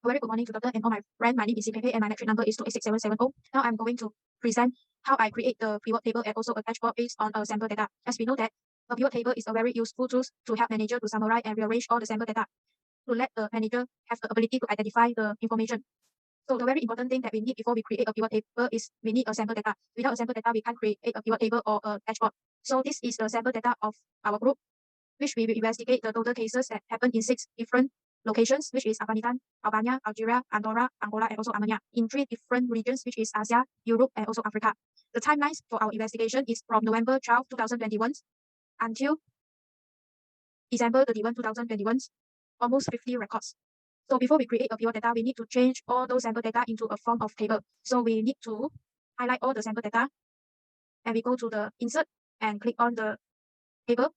Very good morning to Doctor and all my friends. My name is CPP and my metric number is 286770. Now I'm going to present how I create the pivot table and also a dashboard based on a sample data. As we know that a pivot table is a very useful tool to help manager to summarize and rearrange all the sample data to let the manager have the ability to identify the information. So the very important thing that we need before we create a pivot table is we need a sample data. Without a sample data, we can't create a pivot table or a dashboard. So this is the sample data of our group, which we will investigate the total cases that happen in 6 different locations, which is Afghanistan, Albania, Algeria, Andorra, Angola, and also Armenia, in 3 different regions, which is Asia, Europe, and also Africa. The timelines for our investigation is from November 12, 2021 until December 31, 2021, almost 50 records. So before we create a pivot data, we need to change all those sample data into a form of table. So we need to highlight all the sample data, and we go to the insert and click on the table.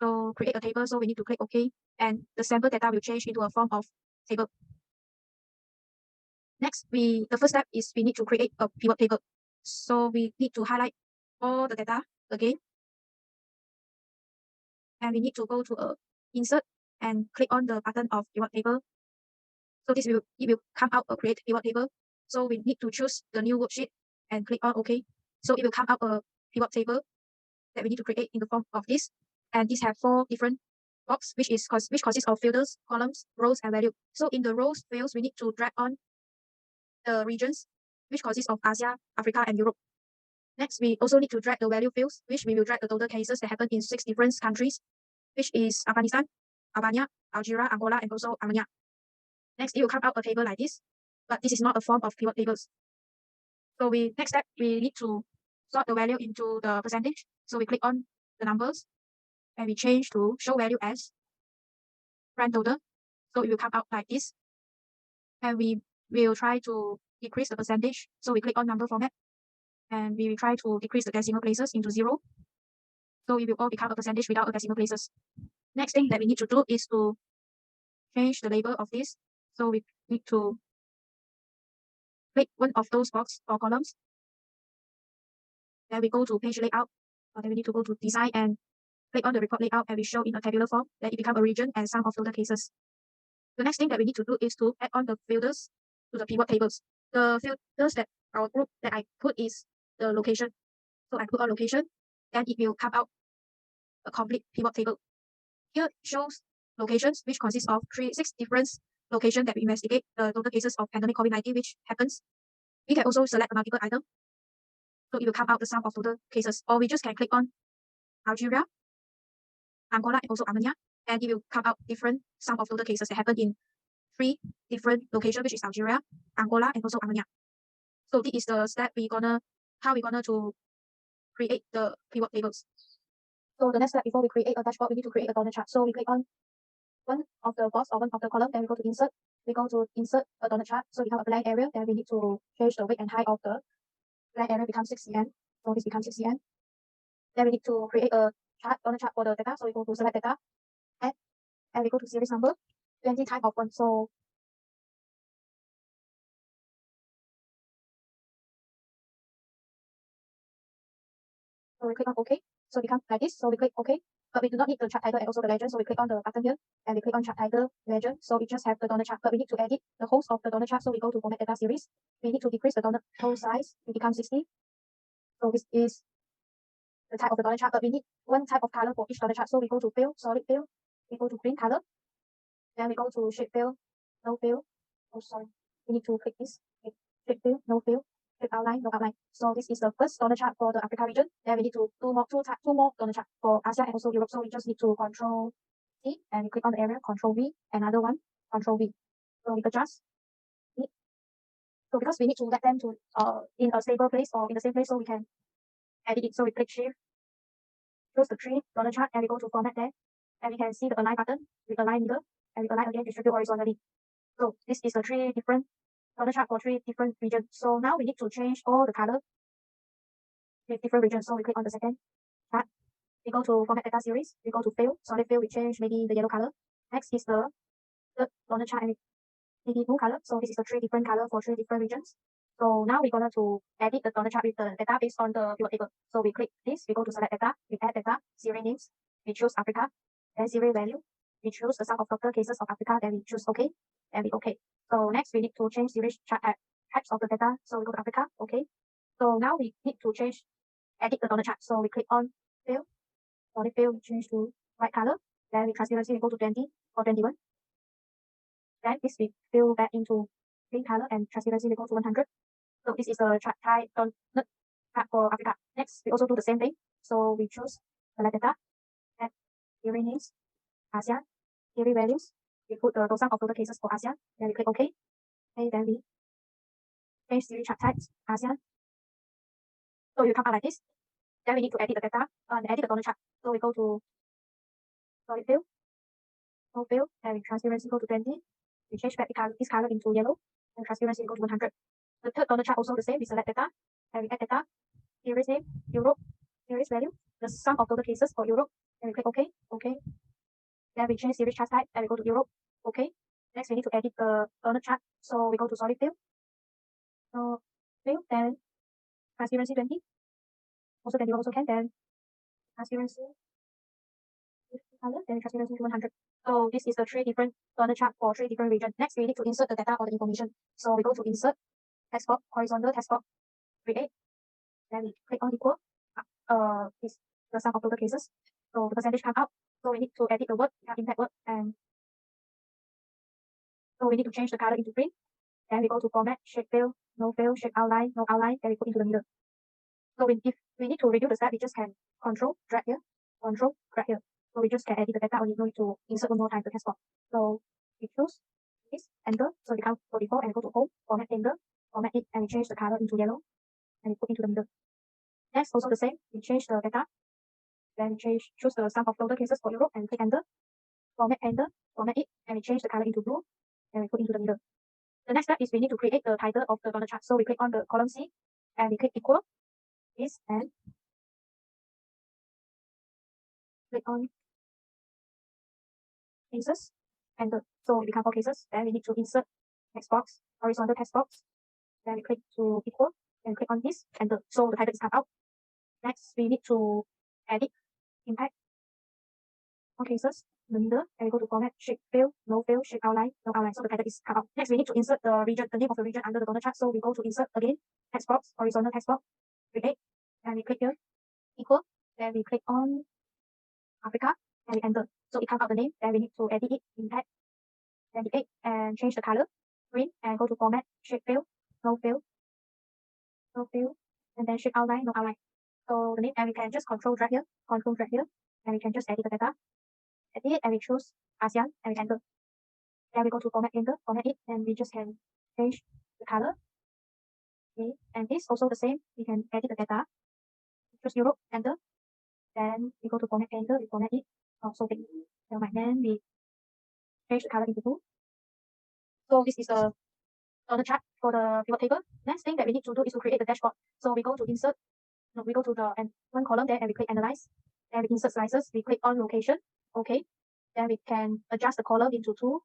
So create a table, so we need to click OK, and the sample data will change into a form of table. Next, the first step is we need to create a pivot table. So we need to highlight all the data again, and we need to go to a insert and click on the button of pivot table. So it will come out a create pivot table. So we need to choose the new worksheet and click on OK. So it will come out a pivot table that we need to create in the form of this. And these have 4 different boxes, which consists of filters, columns, rows, and value. So in the rows fields, we need to drag on the regions, which consists of Asia, Africa, and Europe. Next, we also need to drag the value fields, which we will drag the total cases that happen in 6 different countries, which is Afghanistan, Albania, Algeria, Angola, and also Armenia. Next, it will come out a table like this, but this is not a form of pivot tables. So next step, we need to sort the value into the percentage. So we click on the numbers, and we change to show value as grand total. So it will come out like this. And we will try to decrease the percentage. So we click on number format, and we will try to decrease the decimal places into 0. So it will all become a percentage without a decimal places. Next thing that we need to do is to change the label of this. So we need to click one of those boxes or columns. Then we go to page layout. Then we need to go to design and click on the report layout, and we show in a tabular form that it become a region and sum of total cases. The next thing that we need to do is to add on the filters to the pivot tables. The filters that our group that I put is the location. So I put on location, then it will come out a complete pivot table. Here it shows locations, which consists of 6 different locations that we investigate the total cases of pandemic COVID-19 which happens. We can also select a multiple item, so it will come out the sum of total cases. Or we just can click on Algeria, Angola, and also Armenia, and it will come out different sum of total cases that happen in 3 different locations, which is Algeria, Angola, and also Armenia. So this is the step how we're gonna to create the pivot tables. So the next step before we create a dashboard, we need to create a donut chart. So we click on one of the box or one of the column, then we go to insert. We go to insert a donut chart. So we have a blank area, then we need to change the width and height of the blank area becomes 6 cm. So this becomes 6 cm. Then we need to create a donut chart for the data. So we go to select data, and we go to series number, 20 type of one. So we click on OK. So it becomes like this. So we click OK. But we do not need the chart title and also the legend. So we click on the button here, and we click on chart title, legend. So we just have the donut chart, but we need to edit the host of the donut chart. So we go to format data series. We need to decrease the donut hole size. It becomes 60. So this is the type of the donut chart, but we need one type of color for each donut chart. So we go to fill, solid fill. We go to green color. Then we go to shape fill, no fill. Oh, sorry. We need to click this. Shape fill, no fill. Outline, no outline. So this is the first donut chart for the Africa region. Then we need to two more donut chart for Asia and also Europe. So we just need to Control C and we click on the area, Control V, another one, Control V. So we adjust it. So because we need to let them to in a stable place or in the same place, so we can edit it. So we click Shift, choose the 3 donut chart, and we go to format there, and we can see the align button with align middle, and we align again, distribute horizontally. So this is the 3 different donut chart for 3 different regions. So now we need to change all the color with different regions. So we click on the second chart. We go to format data series. We go to fill, solid fill. We change maybe the yellow color. Next is the third donut chart, and maybe blue color. So this is the 3 different color for 3 different regions. So now we're gonna to edit the donut chart with the data based on the pivot table. So we click this. We go to select data. We add data. Series names. We choose Africa. Then series value. We choose the sum of total cases of Africa. Then we choose OK. And we OK. So next we need to change series chart types of the data. So we go to Africa. Okay. So now we need to edit the donut chart. So we click on fill. For the fill, we change to white color. Then we transparency, we go to 20 or 21. Then this we fill back into green color and transparency, we go to 100. So this is the chart type donut chart for Africa. Next, we also do the same thing. So we choose select data, add theory names, ASEAN, theory values. We put the sum of total cases for ASEAN. Then we click OK. Okay, then we change series chart types, ASEAN. So you come out like this. Then we need to edit the data and edit the donut chart. So we go to solid fill, no fill, and we transparency go to 20. We change back this color into yellow, and transparency go to 100. The third donut chart also the same. We select data, and we add data, series name, Europe, series value, the sum of total cases for Europe, and we click OK, OK. Then we change series chart type, and we go to Europe, OK. Next we need to edit the donut chart, so we go to solid fill, so fill, then transparency 20, also 21 also can, then transparency color, then transparency to 100. So this is the 3 different donut chart for 3 different regions. Next we need to insert the data or the information. So we go to insert, text box, horizontal text box, create, then we click on equal, is the sum of total cases. So the percentage come out. So we need to edit the word, impact word, and so we need to change the color into green. Then we go to format, shape fill, no fill, shape outline, no outline, then we put into the middle. So if we need to reduce the step, we just can control, drag here, control, drag here. So we just can edit the data, or you need to insert one more time the text box. So we choose this, enter. So we count 44 and go to home, format enter, format it, and we change the color into yellow, and we put into the middle. Next, also the same, we change the data, then we choose the sum of total cases for Europe, and click enter, format it, and we change the color into blue, and we put into the middle. The next step is we need to create the title of the donut chart. So we click on the column C, and we click equal, this, and click on cases, enter. So it becomes 4 cases. Then we need to insert text box, horizontal text box. Then we click to equal, and click on this, enter. So the title is come out. Next, we need to edit, impact, 4 cases, the middle, and we go to format, shape fill, no fill, shape outline, no outline. So the title is come out. Next, we need to insert the region, the name of the region under the donut chart. So we go to insert again, text box, horizontal text box, create, and we click here, equal. Then we click on Africa, and we enter. So it comes out the name. Then we need to edit it, impact, edit, and change the color, green, and go to format, shape fill, no fill, no fill, and then shape outline, no outline. So the name, and we can just control drag here, and we can just edit the data, edit it, and we choose ASEAN, and we enter. Then we go to format, enter, format it, and we just can change the color. Okay, and this also the same. We can edit the data, choose Europe, enter. Then we go to format, enter, we format it. So big. Then we change the color into blue. So this is the chart for the pivot table. Next thing that we need to do is to create the dashboard. So we go to insert, we go to the one column there, and we click analyze. Then we insert slices, we click on location, okay. Then we can adjust the column into 2.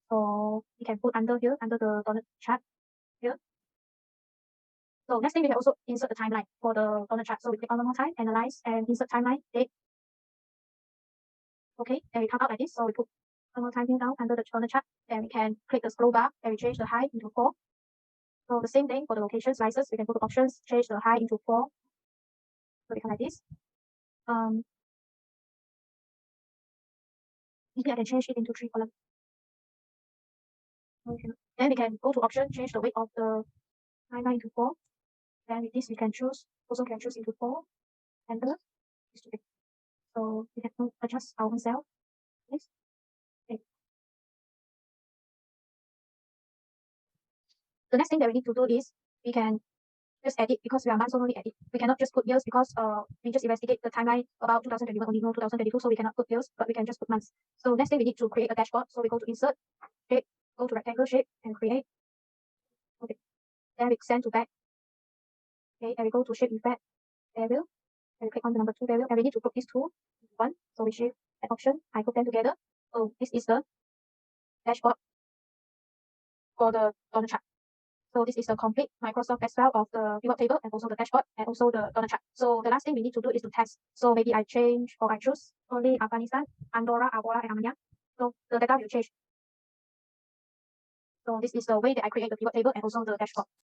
So we can put under here, under the donut chart here. So next thing we can also insert the timeline for the donut chart. So we click on one more time, analyze, and insert timeline, date. Okay, and we come out like this. So we put one more time here down under the donut chart. Then we can click the scroll bar, and we change the height into 4. So the same thing for the location slices, we can go to options, change the height into 4. So we come like this. Maybe I can change it into 3 columns. Okay. Then we can go to option, change the weight of the timeline into 4. Then with this we can choose, also can choose into 4. Enter. So we can adjust our own cell. Yes. Okay. The next thing that we need to do is we can just edit, because we are months only edit. We cannot just put years, because we just investigate the timeline about 2021 only, no 2022, so we cannot put years, but we can just put months. So next thing we need to create a dashboard. So we go to insert, shape, go to rectangle shape, and create. Okay. Then we send to back. Okay, and we go to shape effect, variable, and we click on the number 2 variable, and we need to put these 2 into 1. So we shift that option, I put them together. So this is the dashboard for the donut chart. So this is the complete Microsoft Excel of the pivot table, and also the dashboard, and also the donut chart. So the last thing we need to do is to test. So maybe I change, or I choose only Afghanistan, Andorra, Angola, and Armenia. So the data will change. So this is the way that I create the pivot table and also the dashboard.